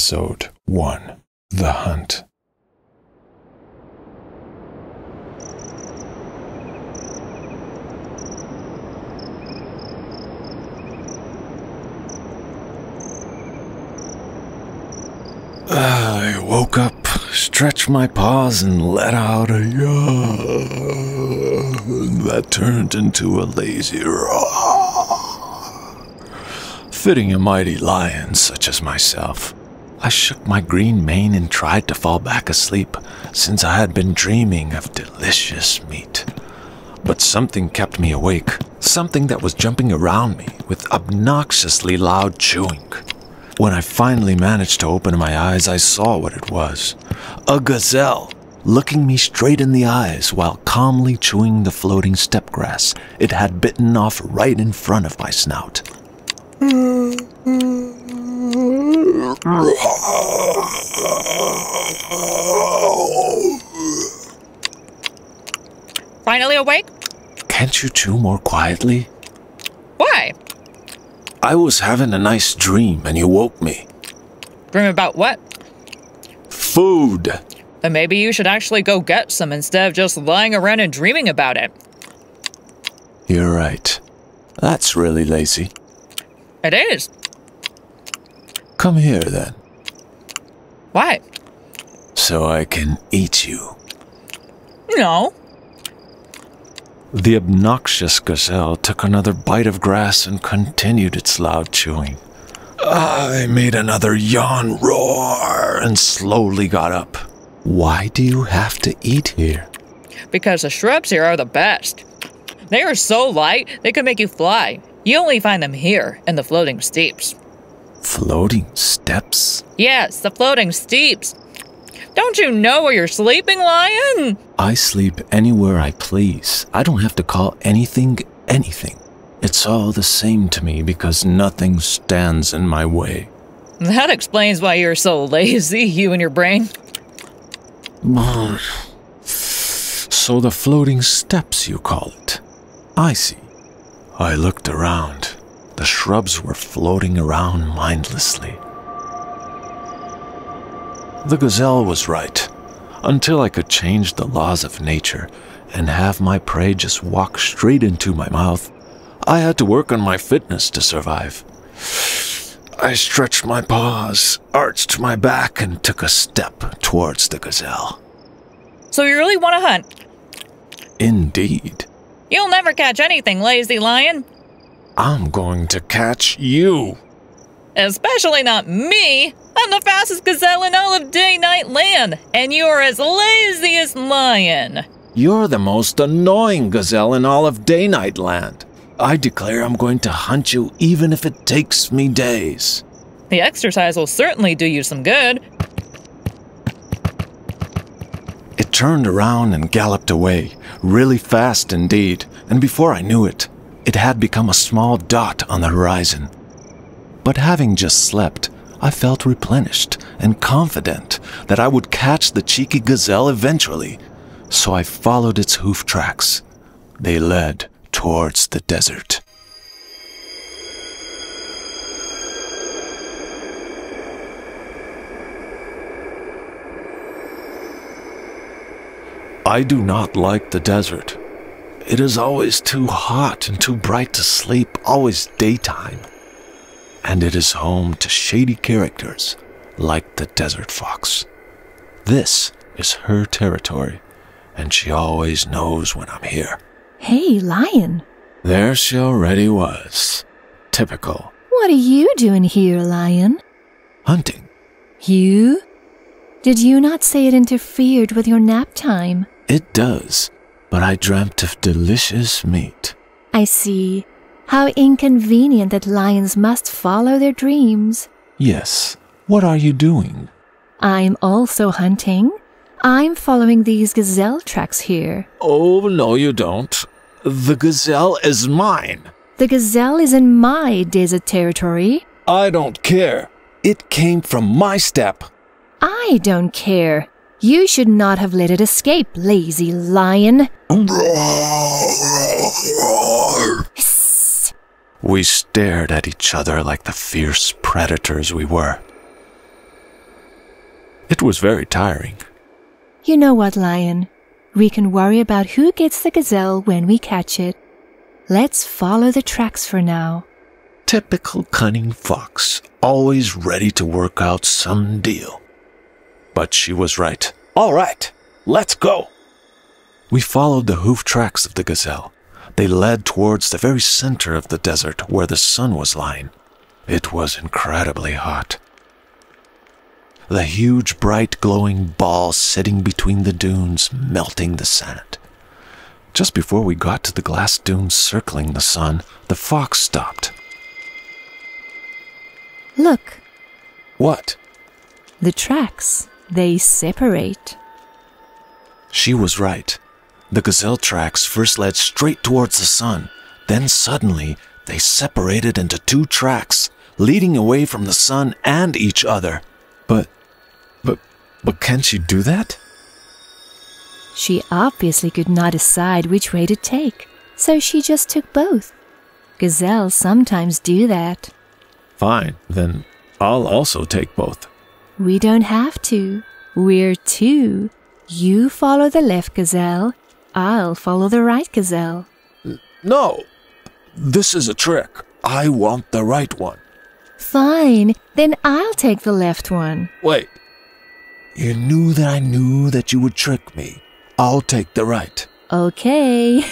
Episode 1: The Hunt. I woke up, stretched my paws, and let out a yawn that turned into a lazy roar. Fitting a mighty lion such as myself, I shook my green mane and tried to fall back asleep, since I had been dreaming of delicious meat. But something kept me awake, something that was jumping around me with obnoxiously loud chewing. When I finally managed to open my eyes, I saw what it was. A gazelle, looking me straight in the eyes while calmly chewing the floating steppe grass it had bitten off right in front of my snout. Finally awake? Can't you chew more quietly? Why? I was having a nice dream and you woke me. Dream about what? Food. Then maybe you should actually go get some instead of just lying around and dreaming about it. You're right. That's really lazy. It is. Come here then, Why? so I can eat you. No. The obnoxious gazelle took another bite of grass and continued its loud chewing. I made another yawn roar and slowly got up. Why do you have to eat here? Because the shrubs here are the best. They are so light, they could make you fly. You only find them here, in the floating steeps. Floating steps? Yes, the floating steeps. Don't you know where you're sleeping, lion? I sleep anywhere I please. I don't have to call anything anything. It's all the same to me because nothing stands in my way. That explains why you're so lazy, you and your brain. So the floating steps, you call it? I see. I looked around. The shrubs were floating around mindlessly. The gazelle was right. Until I could change the laws of nature and have my prey just walk straight into my mouth, I had to work on my fitness to survive. I stretched my paws, arched my back, and took a step towards the gazelle. So you really want to hunt? Indeed. You'll never catch anything, lazy lion. I'm going to catch you. Especially not me. I'm the fastest gazelle in all of day-night land, and you're as lazy as lion. You're the most annoying gazelle in all of day-night land. I declare I'm going to hunt you even if it takes me days. The exercise will certainly do you some good. It turned around and galloped away, really fast indeed, and before I knew it, it had become a small dot on the horizon. But having just slept, I felt replenished and confident that I would catch the cheeky gazelle eventually, so I followed its hoof tracks. They led towards the desert. I do not like the desert. It is always too hot and too bright to sleep, always daytime. And it is home to shady characters like the desert fox. This is her territory, and she always knows when I'm here. Hey, lion. There she already was. Typical. What are you doing here, lion? Hunting. You? Did you not say it interfered with your nap time? It does, but I dreamt of delicious meat. I see. How inconvenient that lions must follow their dreams. Yes. What are you doing? I'm also hunting. I'm following these gazelle tracks here. Oh, no you don't. The gazelle is mine. The gazelle is in my desert territory. I don't care. It came from my steppe. I don't care. You should not have let it escape, lazy lion. Hiss. We stared at each other like the fierce predators we were. It was very tiring. You know what, Lion? We can worry about who gets the gazelle when we catch it. Let's follow the tracks for now. Typical cunning fox, always ready to work out some deal. But she was right. All right, let's go. We followed the hoof tracks of the gazelle. They led towards the very center of the desert where the sun was lying. It was incredibly hot. The huge, bright, glowing ball sitting between the dunes, melting the sand. Just before we got to the glass dunes circling the sun, the fox stopped. Look. What? The tracks. They separate. She was right. The gazelle tracks first led straight towards the sun. Then suddenly, they separated into two tracks, leading away from the sun and each other. But can she do that? She obviously could not decide which way to take, so she just took both. Gazelles sometimes do that. Fine, then I'll also take both. We don't have to. We're two. You follow the left gazelle. I'll follow the right gazelle. No, this is a trick. I want the right one. Fine, then I'll take the left one. Wait. You knew that I knew that you would trick me. I'll take the right. Okay.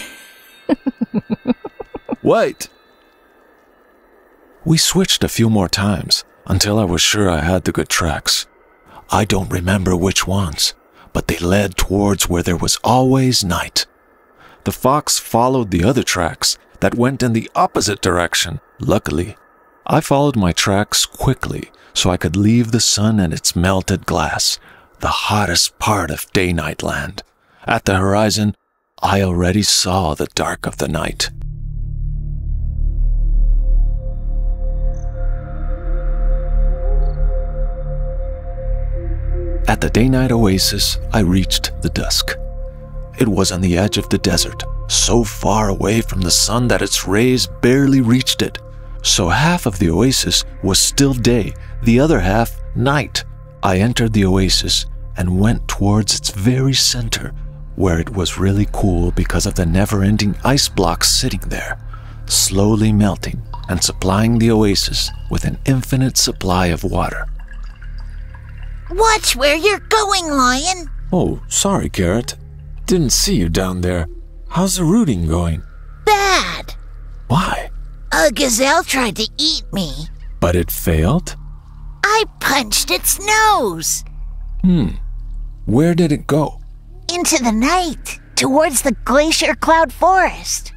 Wait. We switched a few more times until I was sure I had the good tracks. I don't remember which ones, but they led towards where there was always night. The fox followed the other tracks that went in the opposite direction. Luckily, I followed my tracks quickly so I could leave the sun and its melted glass, the hottest part of Day-Night Land. At the horizon, I already saw the dark of the night. At the Day-Night Oasis, I reached the dusk. It was on the edge of the desert, so far away from the sun that its rays barely reached it. So half of the oasis was still day, the other half night. I entered the oasis and went towards its very center, where it was really cool because of the never-ending ice blocks sitting there, slowly melting and supplying the oasis with an infinite supply of water. Watch where you're going, Lion. Oh, sorry, Carrot. Didn't see you down there. How's the rooting going? Bad. Why? A gazelle tried to eat me. But it failed? I punched its nose. Where did it go? Into the night, towards the Glacier Cloud Forest.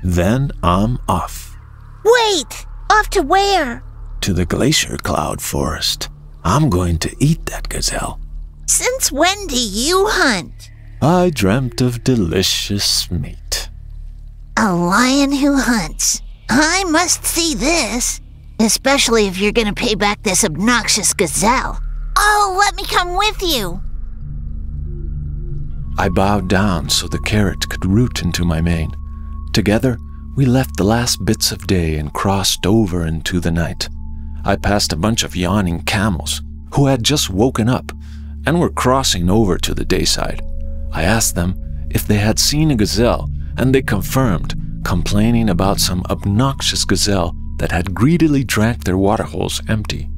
Then I'm off. Wait! Off to where? To the Glacier Cloud Forest. I'm going to eat that gazelle. Since when do you hunt? I dreamt of delicious meat. A lion who hunts. I must see this. Especially if you're gonna pay back this obnoxious gazelle. Oh, let me come with you. I bowed down so the carrot could root into my mane. Together, we left the last bits of day and crossed over into the night. I passed a bunch of yawning camels who had just woken up and were crossing over to the dayside. I asked them if they had seen a gazelle, and they confirmed, complaining about some obnoxious gazelle that had greedily drank their waterholes empty.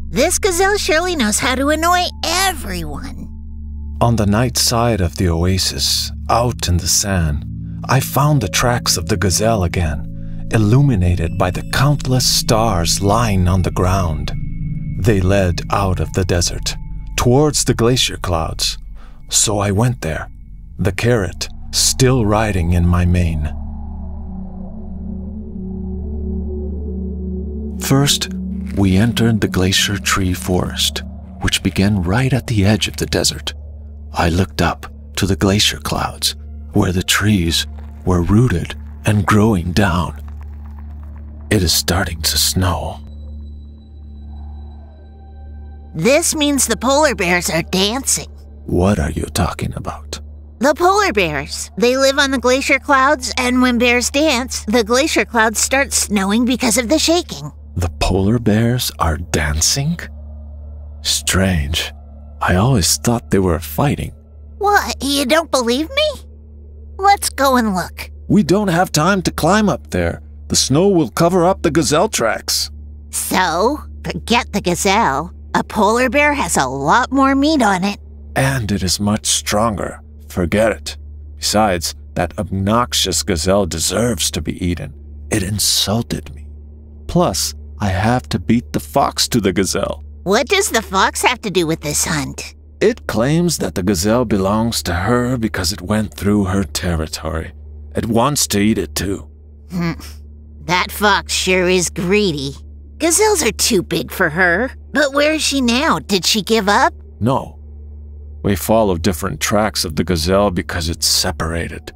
This gazelle surely knows how to annoy everyone. On the night side of the oasis, out in the sand, I found the tracks of the gazelle again, illuminated by the countless stars lying on the ground. They led out of the desert, towards the glacier clouds. So I went there, the carrot still riding in my mane. First, we entered the glacier tree forest, which began right at the edge of the desert. I looked up to the glacier clouds, where the trees were rooted and growing down. It is starting to snow. This means the polar bears are dancing. What are you talking about? The polar bears. They live on the glacier clouds, and when bears dance, the glacier clouds start snowing because of the shaking. The polar bears are dancing? Strange. I always thought they were fighting. What, you don't believe me? Let's go and look. We don't have time to climb up there. The snow will cover up the gazelle tracks. So, forget the gazelle. A polar bear has a lot more meat on it. And it is much stronger. Forget it. Besides, that obnoxious gazelle deserves to be eaten. It insulted me. Plus, I have to beat the fox to the gazelle. What does the fox have to do with this hunt? It claims that the gazelle belongs to her because it went through her territory. It wants to eat it too. That fox sure is greedy. Gazelles are too big for her. But where is she now? Did she give up? No. We follow different tracks of the gazelle because it's separated.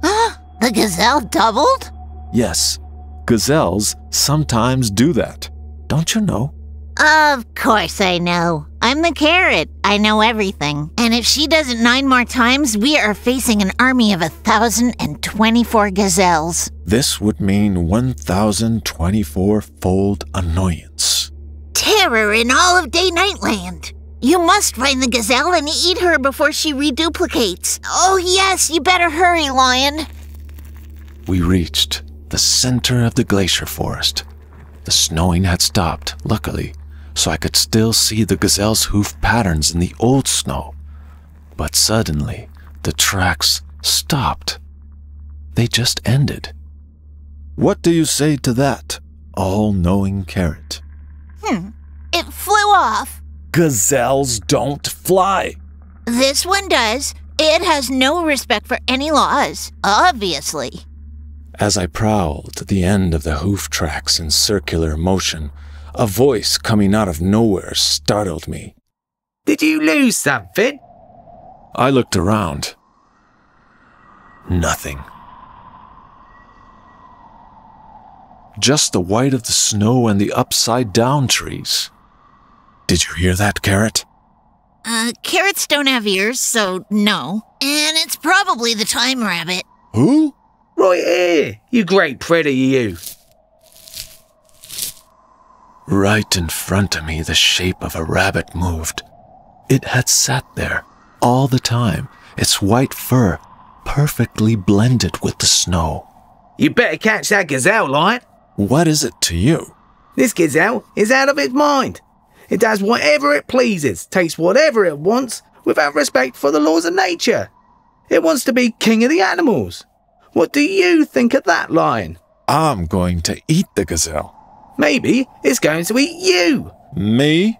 The gazelle doubled? Yes, gazelles sometimes do that. Don't you know? Of course I know. I'm the carrot. I know everything. And if she does it 9 more times, we are facing an army of 1,024 gazelles. This would mean 1,024-fold annoyance. Terror in all of Day-Night Land. You must find the gazelle and eat her before she reduplicates. Oh yes, you better hurry, Lion. We reached the center of the glacier forest. The snowing had stopped, luckily, so I could still see the gazelle's hoof patterns in the old snow. But suddenly, the tracks stopped. They just ended. What do you say to that, all-knowing carrot? It flew off. Gazelles don't fly. This one does. It has no respect for any laws, obviously. As I prowled the end of the hoof tracks in circular motion, a voice coming out of nowhere startled me. Did you lose something? I looked around. Nothing. Just the white of the snow and the upside-down trees. Did you hear that, Carrot? Carrots don't have ears, so no. And it's probably the time rabbit. Who? Right here, you great predator, you. Right in front of me, the shape of a rabbit moved. It had sat there all the time, its white fur perfectly blended with the snow. You better catch that gazelle, Lion. What is it to you? This gazelle is out of its mind. It does whatever it pleases, takes whatever it wants, without respect for the laws of nature. It wants to be king of the animals. What do you think of that, Lion? I'm going to eat the gazelle. Maybe it's going to eat you. Me?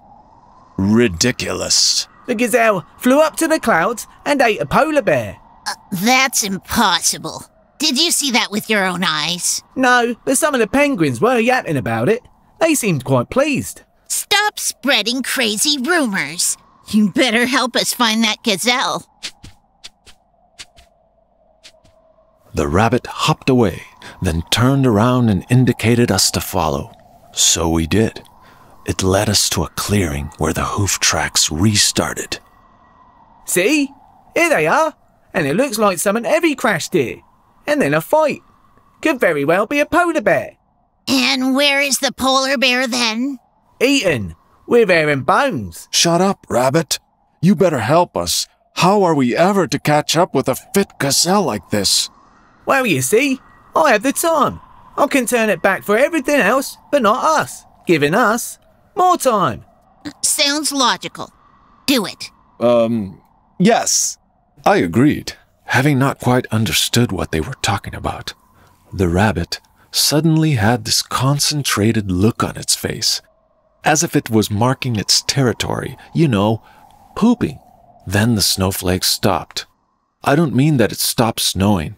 Ridiculous. The gazelle flew up to the clouds and ate a polar bear. That's impossible. Did you see that with your own eyes? No, but some of the penguins were yapping about it. They seemed quite pleased. Stop spreading crazy rumors. You better help us find that gazelle. The rabbit hopped away, then turned around and indicated us to follow. So we did. It led us to a clearing where the hoof tracks restarted. See? Here they are. And it looks like someone heavy crashed here. And then a fight. Could very well be a polar bear. And where is the polar bear then? Eaten. With hair and bones. Shut up, rabbit. You better help us. How are we ever to catch up with a fit gazelle like this? Well, you see, I have the time. I can turn it back for everything else, but not us. Giving us more time. Sounds logical. Do it. Yes. I agreed, having not quite understood what they were talking about. The rabbit suddenly had this concentrated look on its face, as if it was marking its territory, pooping. Then the snowflakes stopped. I don't mean that it stopped snowing,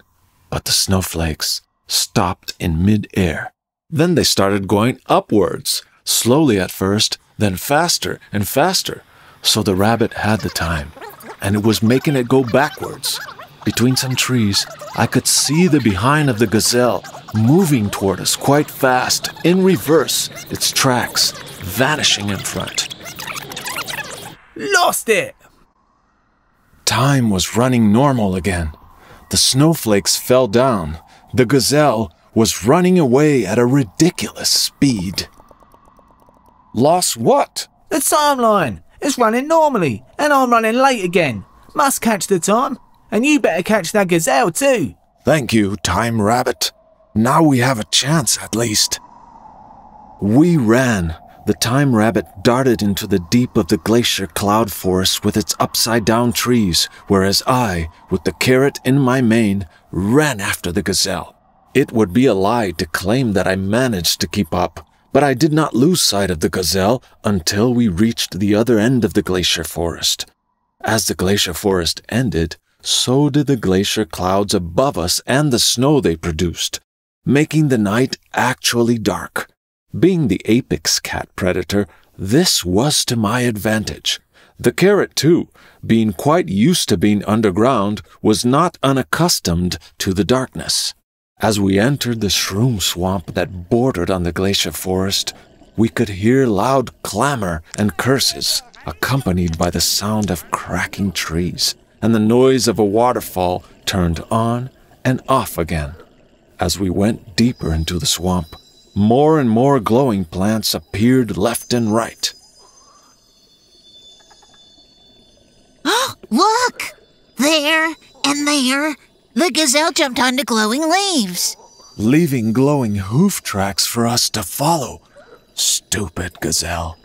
but the snowflakes stopped in mid-air. Then they started going upwards, slowly at first, then faster and faster. So the rabbit had the time, and it was making it go backwards. Between some trees, I could see the behind of the gazelle moving toward us quite fast, in reverse, its tracks vanishing in front. Lost it! Time was running normal again. The snowflakes fell down. The gazelle was running away at a ridiculous speed. Lost what? The timeline. It's running normally, and I'm running late again. Must catch the time, and you better catch that gazelle too. Thank you, Time Rabbit. Now we have a chance at least. We ran. The Time Rabbit darted into the deep of the glacier cloud forest with its upside-down trees, whereas I, with the carrot in my mane, ran after the gazelle. It would be a lie to claim that I managed to keep up, but I did not lose sight of the gazelle until we reached the other end of the glacier forest. As the glacier forest ended, so did the glacier clouds above us and the snow they produced, making the night actually dark. Being the apex cat predator, this was to my advantage. The carrot, too, being quite used to being underground, was not unaccustomed to the darkness. As we entered the shroom swamp that bordered on the glacier forest, we could hear loud clamor and curses, accompanied by the sound of cracking trees and the noise of a waterfall turned on and off again. As we went deeper into the swamp, more and more glowing plants appeared left and right. Look! There and there, the gazelle jumped onto glowing leaves. Leaving glowing hoof tracks for us to follow. Stupid gazelle.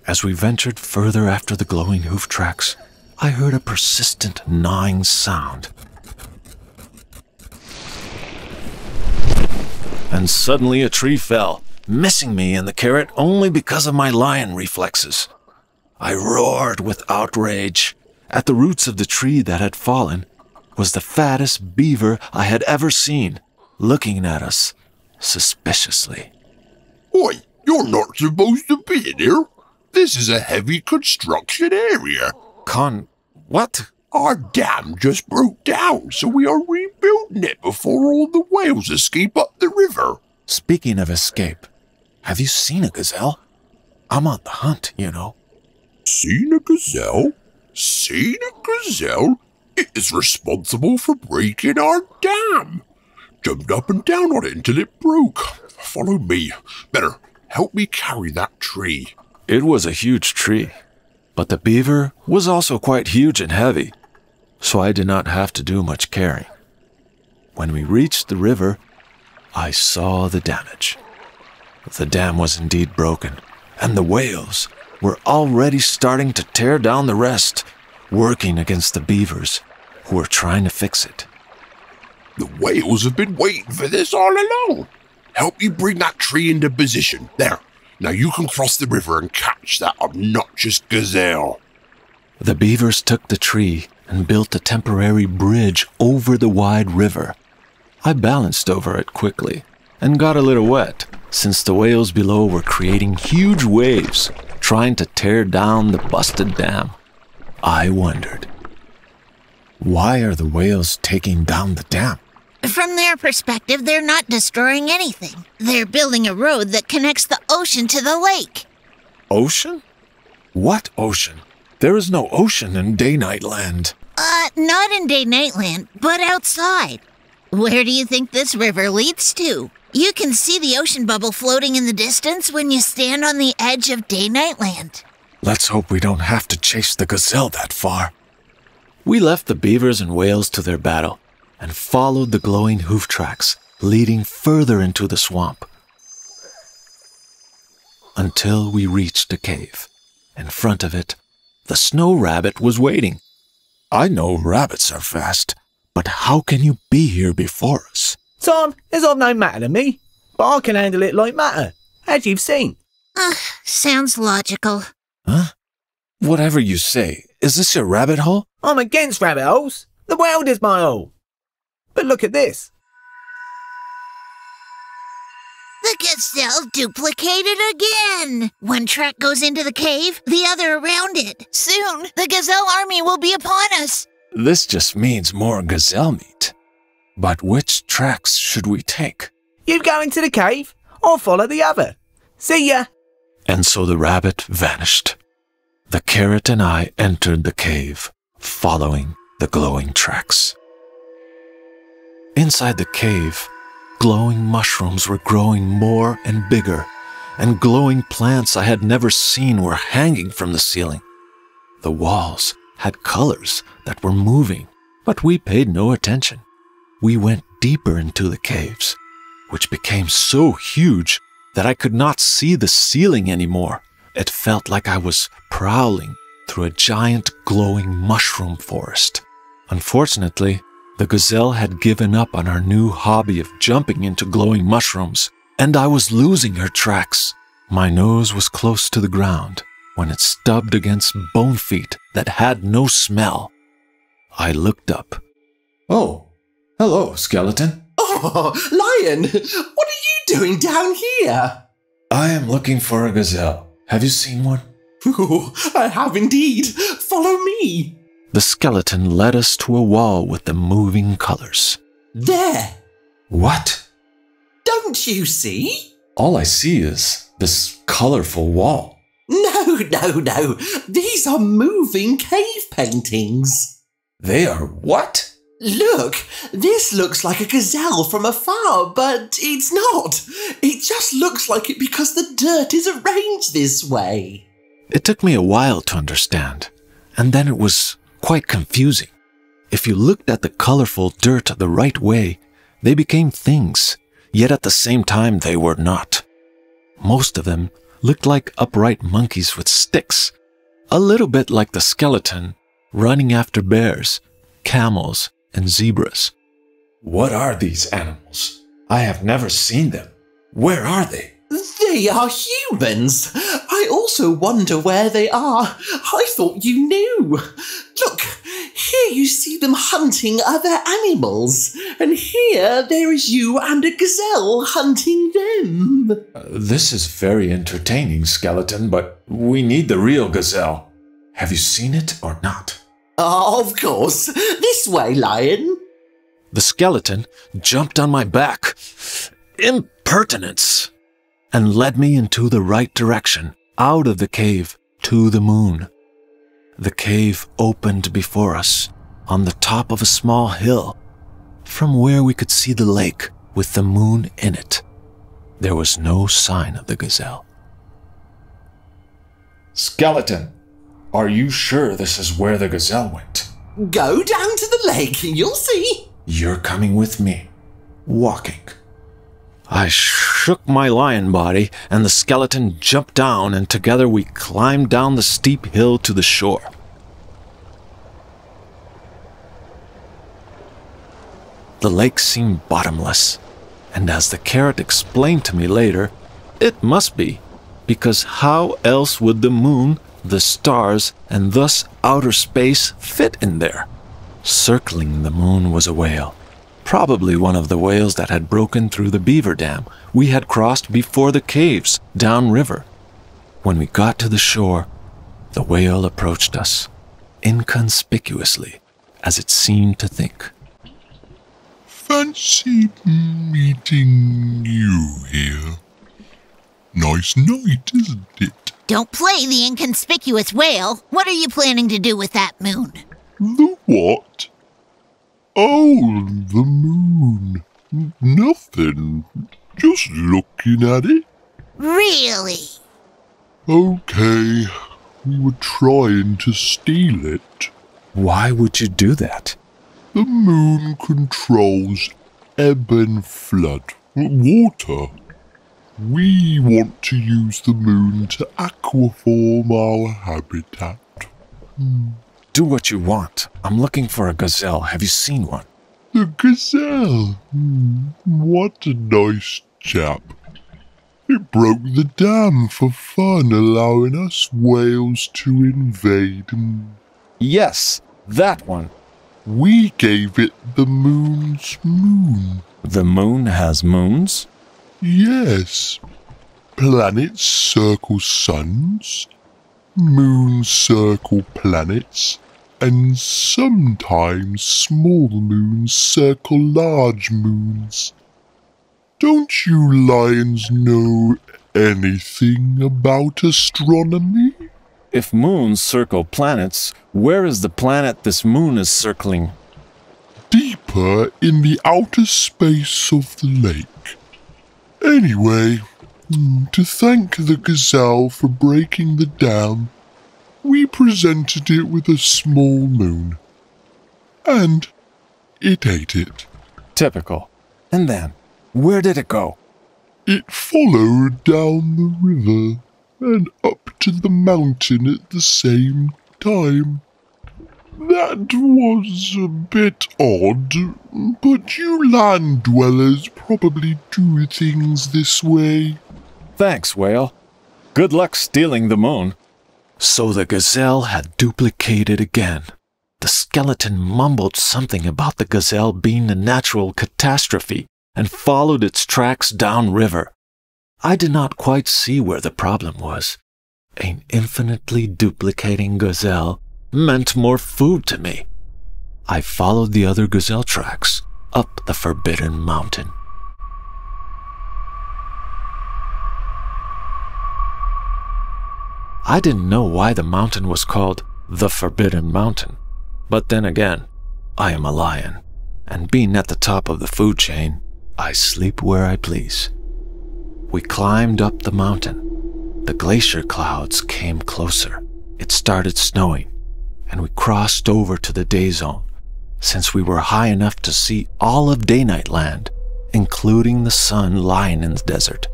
As we ventured further after the glowing hoof tracks, I heard a persistent gnawing sound. And suddenly a tree fell, missing me and the carrot only because of my lion reflexes. I roared with outrage. At the roots of the tree that had fallen was the fattest beaver I had ever seen, looking at us suspiciously. Oi, you're not supposed to be in here. This is a heavy construction area. What? Our dam just broke down, so we are rebuilding it before all the whales escape up the river. Speaking of escape, have you seen a gazelle? I'm on the hunt, you know. Seen a gazelle? Seen a gazelle? It is responsible for breaking our dam. Jumped up and down on it until it broke. Follow me. Better help me carry that tree. It was a huge tree, but the beaver was also quite huge and heavy, so I did not have to do much carrying. When we reached the river, I saw the damage. The dam was indeed broken, and the whales were already starting to tear down the rest, working against the beavers who were trying to fix it. The whales have been waiting for this all along. Help me bring that tree into position. There. Now you can cross the river and catch that obnoxious gazelle. The beavers took the tree and built a temporary bridge over the wide river. I balanced over it quickly and got a little wet, since the whales below were creating huge waves, trying to tear down the busted dam. I wondered, why are the whales taking down the dam? From their perspective, they're not destroying anything. They're building a road that connects the ocean to the lake. Ocean? What ocean? There is no ocean in Day-Night Land. Not in Day-Night Land, but outside. Where do you think this river leads to? You can see the ocean bubble floating in the distance when you stand on the edge of Day-Night Land. Let's hope we don't have to chase the gazelle that far. We left the beavers and whales to their battle and followed the glowing hoof tracks, leading further into the swamp, until we reached a cave. In front of it, the snow rabbit was waiting. I know rabbits are fast, but how can you be here before us? Tom, it's of no matter to me, but I can handle it like matter, as you've seen. Sounds logical. Huh? Whatever you say, is this your rabbit hole? I'm against rabbit holes. The world is my hole. But look at this. The gazelle duplicated again. One track goes into the cave, the other around it. Soon, the gazelle army will be upon us. This just means more gazelle meat. But which tracks should we take? You go into the cave, I'll follow the other. See ya. And so the rabbit vanished. The carrot and I entered the cave, following the glowing tracks. Inside the cave, glowing mushrooms were growing more and bigger, and glowing plants I had never seen were hanging from the ceiling. The walls had colors that were moving, but we paid no attention. We went deeper into the caves, which became so huge that I could not see the ceiling anymore. It felt like I was prowling through a giant glowing mushroom forest. Unfortunately, the gazelle had given up on her new hobby of jumping into glowing mushrooms, and I was losing her tracks. My nose was close to the ground when it stubbed against bone feet that had no smell. I looked up. "Oh, hello, skeleton." "Oh, Lion, what are you doing down here?" "I am looking for a gazelle. Have you seen one?" "Oh, I have indeed. Follow me." The skeleton led us to a wall with the moving colors. "There. What? Don't you see?" All I see is this colorful wall. No. These are moving cave paintings. They are what? Look, this looks like a gazelle from afar, but it's not. It just looks like it because the dirt is arranged this way." It took me a while to understand, and then it was quite confusing. If you looked at the colorful dirt the right way, they became things, yet at the same time they were not. Most of them looked like upright monkeys with sticks, a little bit like the skeleton running after bears, camels, and zebras. What are these animals? I have never seen them. Where are they? They are humans. I also wonder where they are. I thought you knew. Look, here you see them hunting other animals, and here there is you and a gazelle hunting them. This is very entertaining, skeleton, but we need the real gazelle. Have you seen it or not? Of course. This way, Lion. The skeleton jumped on my back. Impertinence! And led me into the right direction, out of the cave, to the moon. The cave opened before us, on the top of a small hill, from where we could see the lake with the moon in it. There was no sign of the gazelle. Skeleton, are you sure this is where the gazelle went? Go down to the lake and you'll see. You're coming with me, walking. I shook my lion body, and the skeleton jumped down, and together we climbed down the steep hill to the shore. The lake seemed bottomless, and as the carrot explained to me later, it must be, because how else would the moon, the stars, and thus outer space fit in there? Circling the moon was a whale. Probably one of the whales that had broken through the beaver dam we had crossed before the caves downriver. When we got to the shore, the whale approached us, inconspicuously, as it seemed to think. Fancy meeting you here. Nice night, isn't it? Don't play the inconspicuous whale. What are you planning to do with that moon? The what? Oh, the moon. Nothing. Just looking at it. Really? Okay, we were trying to steal it. Why would you do that? The moon controls ebb and flood, water. We want to use the moon to aquaform our habitat. Do what you want. I'm looking for a gazelle. Have you seen one? The gazelle. What a nice chap. It broke the dam for fun, allowing us whales to invade. Yes, that one. We gave it the moon's moon. The moon has moons? Yes. Planets circle suns. Moons circle planets. And sometimes small moons circle large moons. Don't you lions know anything about astronomy? If moons circle planets, where is the planet this moon is circling? Deeper in the outer space of the lake. Anyway, to thank the gazelle for breaking the dam, we presented it with a small moon. And it ate it. Typical. And then, where did it go? It followed down the river and up to the mountain at the same time. That was a bit odd, but you land dwellers probably do things this way. Thanks, Whale. Good luck stealing the moon. So the gazelle had duplicated again. The skeleton mumbled something about the gazelle being a natural catastrophe and followed its tracks downriver. I did not quite see where the problem was. An infinitely duplicating gazelle meant more food to me. I followed the other gazelle tracks up the Forbidden Mountain. I didn't know why the mountain was called the Forbidden Mountain. But then again, I am a lion, and being at the top of the food chain, I sleep where I please. We climbed up the mountain. The glacier clouds came closer. It started snowing, and we crossed over to the day zone, since we were high enough to see all of Day-Night Land, including the sun lying in the desert.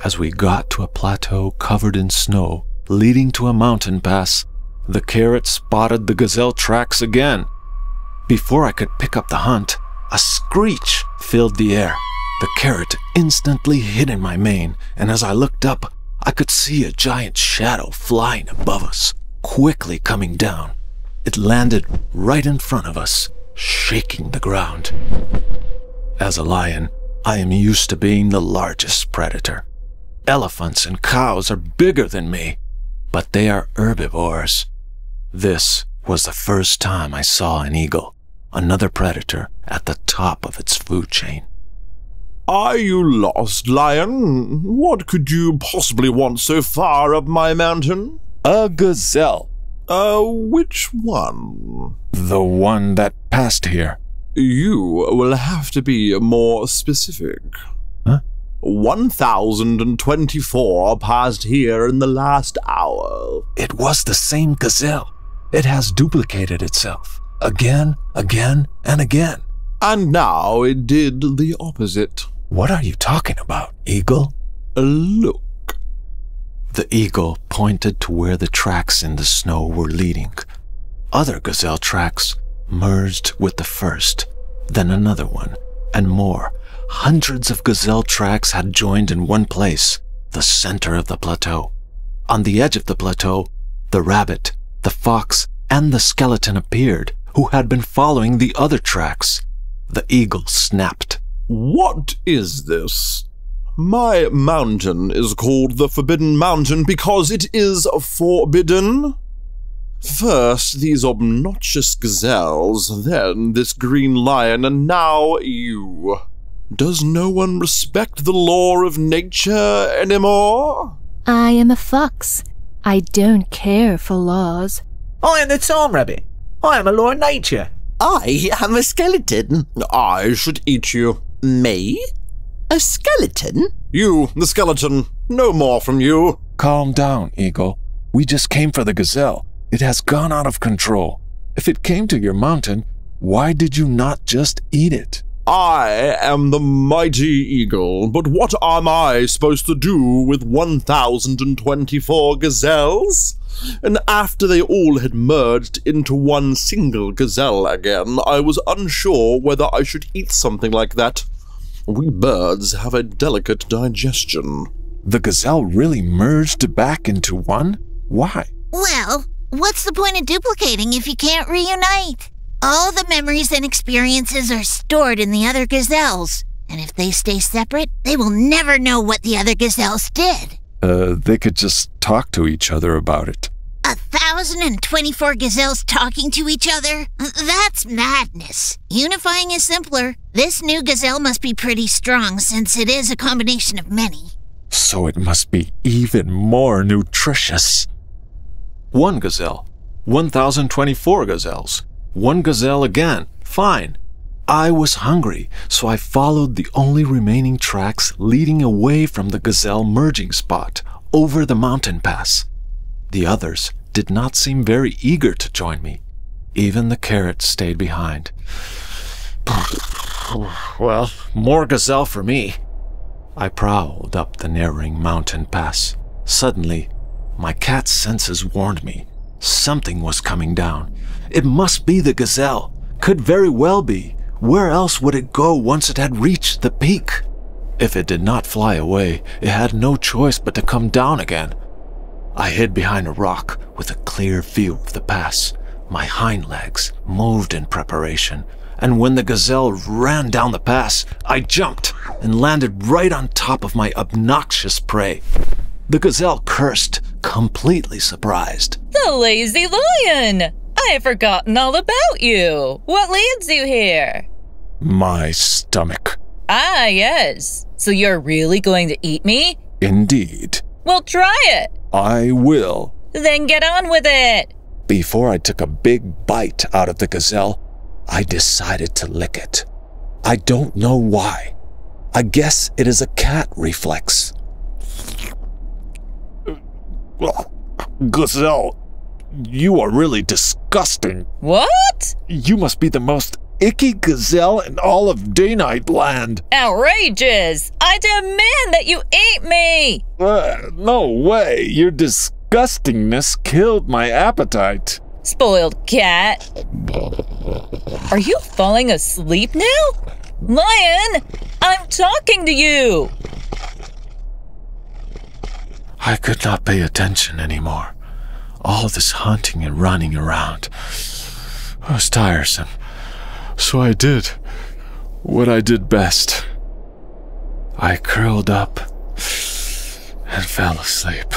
As we got to a plateau covered in snow, leading to a mountain pass, the carrot spotted the gazelle tracks again. Before I could pick up the hunt, a screech filled the air. The carrot instantly hid in my mane, and as I looked up, I could see a giant shadow flying above us, quickly coming down. It landed right in front of us, shaking the ground. As a lion, I am used to being the largest predator. Elephants and cows are bigger than me, but they are herbivores. This was the first time I saw an eagle, another predator at the top of its food chain. Are you lost, lion? What could you possibly want so far up my mountain? A gazelle. Which one? The one that passed here. You will have to be more specific. Huh? 1,024 passed here in the last hour. It was the same gazelle. It has duplicated itself. Again, and again. And now it did the opposite. What are you talking about, eagle? Look. The eagle pointed to where the tracks in the snow were leading. Other gazelle tracks merged with the first, then another one, and more. Hundreds of gazelle tracks had joined in one place, the center of the plateau. On the edge of the plateau, the rabbit, the fox, and the skeleton appeared, who had been following the other tracks. The eagle snapped. What is this? My mountain is called the Forbidden Mountain because it is forbidden. First these obnoxious gazelles, then this green lion, and now you. Does no one respect the law of nature anymore? I am a fox. I don't care for laws. I am the time rabbit. I am a law of nature. I am a skeleton. I should eat you. Me? A skeleton? You, the skeleton. No more from you. Calm down, eagle. We just came for the gazelle. It has gone out of control. If it came to your mountain, why did you not just eat it? I am the mighty eagle, but what am I supposed to do with 1,024 gazelles? And after they all had merged into one single gazelle again, I was unsure whether I should eat something like that. We birds have a delicate digestion. The gazelle really merged back into one? Why? Well, what's the point of duplicating if you can't reunite? All the memories and experiences are stored in the other gazelles, and if they stay separate, they will never know what the other gazelles did. They could just talk to each other about it. 1,024 gazelles talking to each other? That's madness. Unifying is simpler. This new gazelle must be pretty strong since it is a combination of many. So it must be even more nutritious. One gazelle. 1,024 gazelles. One gazelle again. Fine. I was hungry, so I followed the only remaining tracks leading away from the gazelle merging spot over the mountain pass. The others did not seem very eager to join me. Even the carrot stayed behind. Well, more gazelle for me. I prowled up the narrowing mountain pass. Suddenly, my cat's senses warned me. Something was coming down. It must be the gazelle. Could very well be. Where else would it go once it had reached the peak? If it did not fly away, it had no choice but to come down again. I hid behind a rock with a clear view of the pass. My hind legs moved in preparation, and when the gazelle ran down the pass, I jumped and landed right on top of my obnoxious prey. The gazelle cursed, completely surprised. The lazy lion! I had forgotten all about you. What leads you here? My stomach. Ah, yes. So you're really going to eat me? Indeed. Well, try it. I will. Then get on with it. Before I took a big bite out of the gazelle, I decided to lick it. I don't know why. I guess it is a cat reflex. Gazelle, you are really disgusting. What? You must be the most icky gazelle in all of Day-Night Land. Outrageous! I demand that you eat me! No way. Your disgustingness killed my appetite. Spoiled cat. Are you falling asleep now? Lion, I'm talking to you! I could not pay attention anymore. All this hunting and running around was tiresome. So I did what I did best. I curled up and fell asleep.